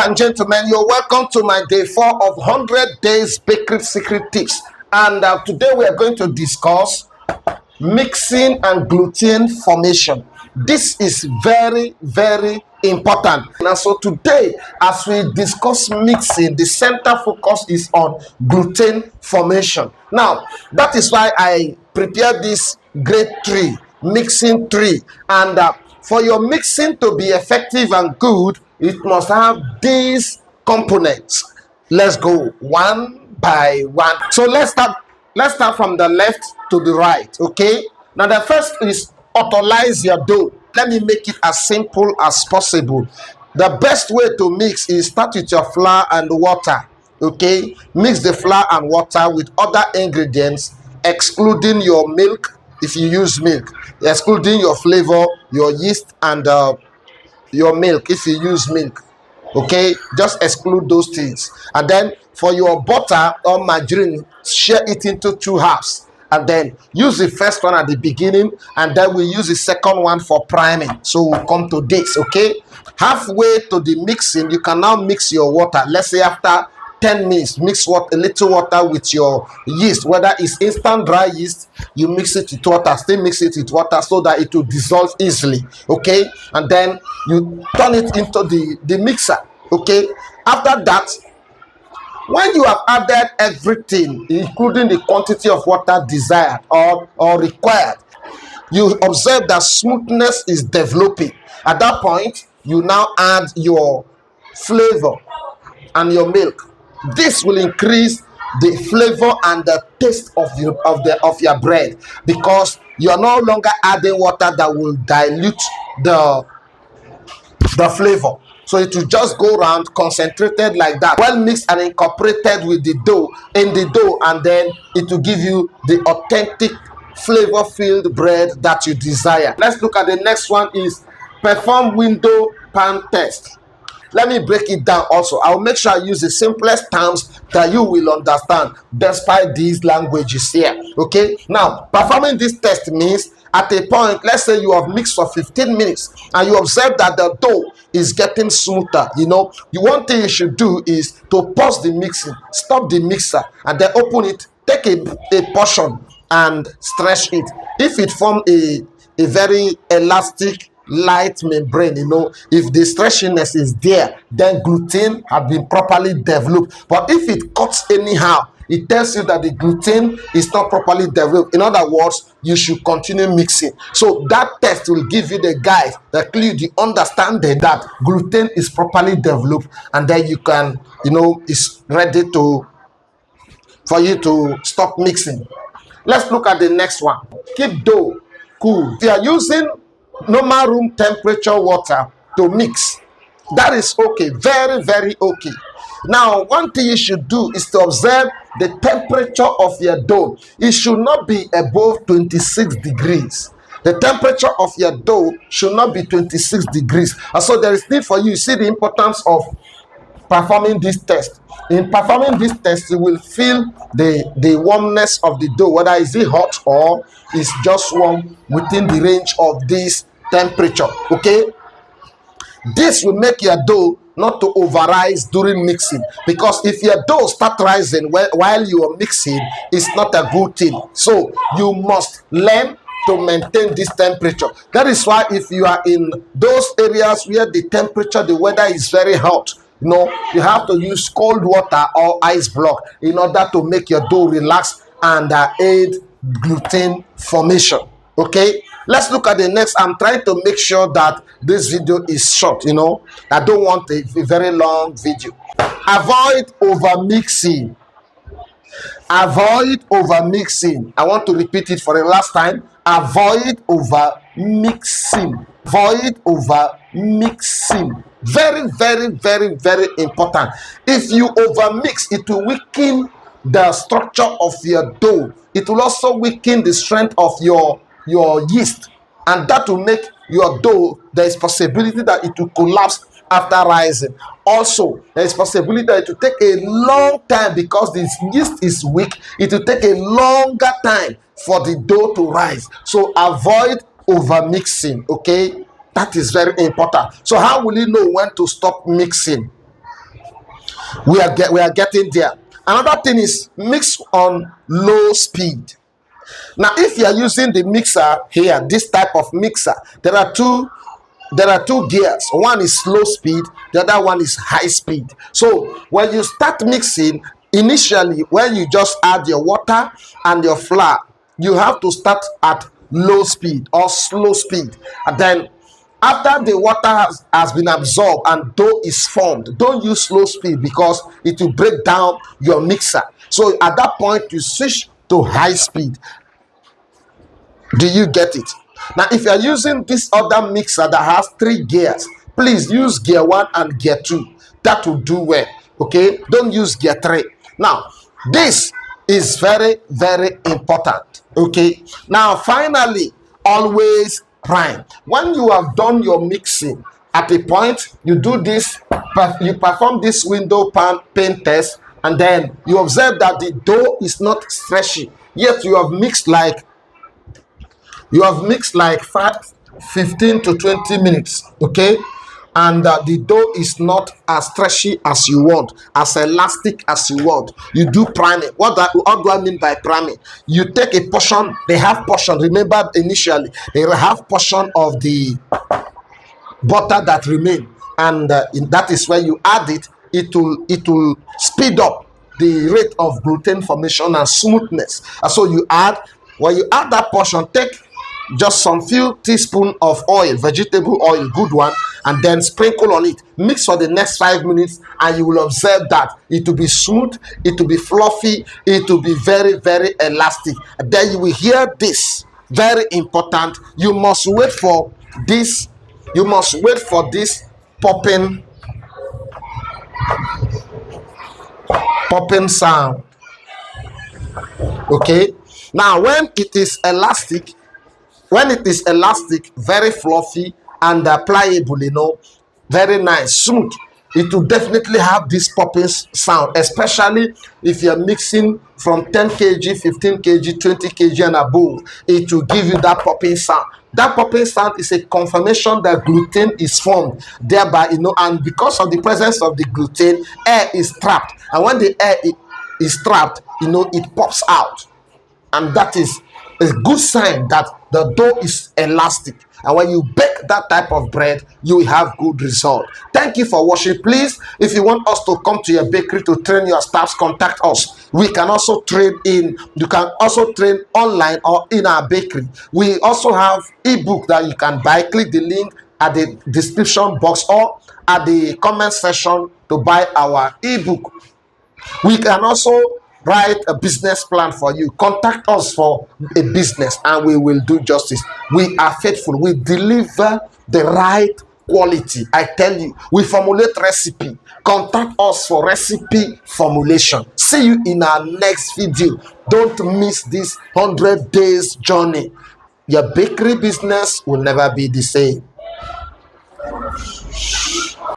and gentlemen, you're welcome to my day 4 of 100 days bakery secret tips. And today we are going to discuss mixing and gluten formation. This is very, very important. And so today, as we discuss mixing, the center focus is on gluten formation. Now, that is why I prepared this grade 3 mixing tree. And for your mixing to be effective and good, it must have these components. Let's go one by one. So let's start from the left to the right. Okay, now the first is authorize your dough. Let me make it as simple as possible. The best way to mix is start with your flour and water. Okay, mix the flour and water with other ingredients, excluding your milk if you use milk, excluding your flavor, your yeast, and your milk if you use milk. Okay, just exclude those things. And then for your butter or margarine, share it into 2 halves, and then use the first one at the beginning, and then we use the second one for priming. So we'll come to this. Okay, halfway to the mixing, you can now mix your water. Let's say after 10 minutes, mix a little water with your yeast, whether it's instant dry yeast, you mix it with water, still mix it with water so that it will dissolve easily. Okay, and then you turn it into the mixer. Okay, after that, when you have added everything, including the quantity of water desired or required, you observe that smoothness is developing. At that point, you now add your flavor and your milk. This will increase the flavor and the taste of your bread, because you are no longer adding water that will dilute the flavor. So it will just go around concentrated like that, well mixed and incorporated with the dough, and then it will give you the authentic flavor filled bread that you desire. Let's look at the next one. Is perform window pan test. Let me break it down also. I'll make sure I use the simplest terms that you will understand despite these languages here. Okay, now performing this test means at a point, let's say you have mixed for 15 minutes and you observe that the dough is getting smoother. The one thing you should do is to pause the mixing, stop the mixer, and then open it, take a portion and stretch it. If it forms a very elastic light membrane, if the stretchiness is there, then gluten has been properly developed. But if it cuts anyhow, it tells you that the gluten is not properly developed. In other words, you should continue mixing. So that test will give you the guide, the clue, the understanding that gluten is properly developed, and then you can, it's ready for you to stop mixing. Let's look at the next one. Keep dough cool. If you are using normal room temperature water to mix, that is okay, very, very okay. Now, one thing you should do is to observe the temperature of your dough. It should not be above 26 degrees. The temperature of your dough should not be 26 degrees. And so there is need for you see the importance of performing this test. In performing this test, you will feel the warmness of the dough, whether is it hot or it's just warm within the range of this temperature. Okay, this will make your dough not to overrise during mixing, because if your dough start rising while you are mixing, it's not a good thing. So you must learn to maintain this temperature. That is why if you are in those areas where the weather is very hot, you have to use cold water or ice block in order to make your dough relax and aid gluten formation. Okay, let's look at the next. I'm trying to make sure that this video is short. I don't want a very long video. Avoid over mixing. Avoid over mixing. I want to repeat it for the last time. Avoid over mixing. Avoid over mixing. Very, very, very, very important. If you over mix, it will weaken the structure of your dough. It will also weaken the strength of your yeast, and that will make your dough, there is possibility that it will collapse after rising. Also, there is possibility that it will take a long time, because the yeast is weak. It will take a longer time for the dough to rise. So avoid over mixing. Okay, that is very important. So how will you know when to stop mixing? We are getting there. Another thing is mix on low speed. Now, if you are using the mixer here, this type of mixer, there are two gears. One is slow speed, the other one is high speed. So when you start mixing, initially when you just add your water and your flour, you have to start at low speed or slow speed. And then after the water has been absorbed and dough is formed, don't use slow speed because it will break down your mixer. So at that point you switch to high speed. Do you get it? Now, if you are using this other mixer that has three gears, please use gear one and gear two. That will do well. Okay, don't use gear three. Now, this is very, very important. Okay, now finally, always prime. When you have done your mixing, at a point you do this, you perform this window pane test, and then you observe that the dough is not stretchy, yet you have mixed like 15 to 20 minutes, okay, and the dough is not as stretchy as you want, as elastic as you want. You do priming. What do I mean by priming? You take a portion, they have portion, remember initially they have portion of the butter that remain, and that is where you add it. It will speed up the rate of gluten formation and smoothness. And so when you add that portion, take just some few teaspoon of oil, vegetable oil, good one, and then sprinkle on it. Mix for the next 5 minutes, and you will observe that it will be smooth, it will be fluffy, it will be very, very elastic. And then you will hear this, very important. You must wait for this. You must wait for this popping sound. Okay. Now, when it is elastic, very fluffy and pliable, very nice, smooth, it will definitely have this popping sound, especially if you're mixing from 10 kg, 15 kg, 20 kg and above. It will give you that popping sound. That popping sound is a confirmation that gluten is formed, thereby, and because of the presence of the gluten, air is trapped, and when the air is trapped, it pops out, and that is a good sign that the dough is elastic. And when you bake that type of bread, you will have good result. Thank you for watching. Please, if you want us to come to your bakery to train your staffs, contact us. We can also train you can also train online or in our bakery. We also have ebook that you can buy. Click the link at the description box or at the comment section to buy our ebook. We can also write a business plan for you. Contact us for a business and we will do justice. We are faithful. We deliver the right quality. I tell you, we formulate recipe. Contact us for recipe formulation. See you in our next video. Don't miss this 100 days journey. Your bakery business will never be the same.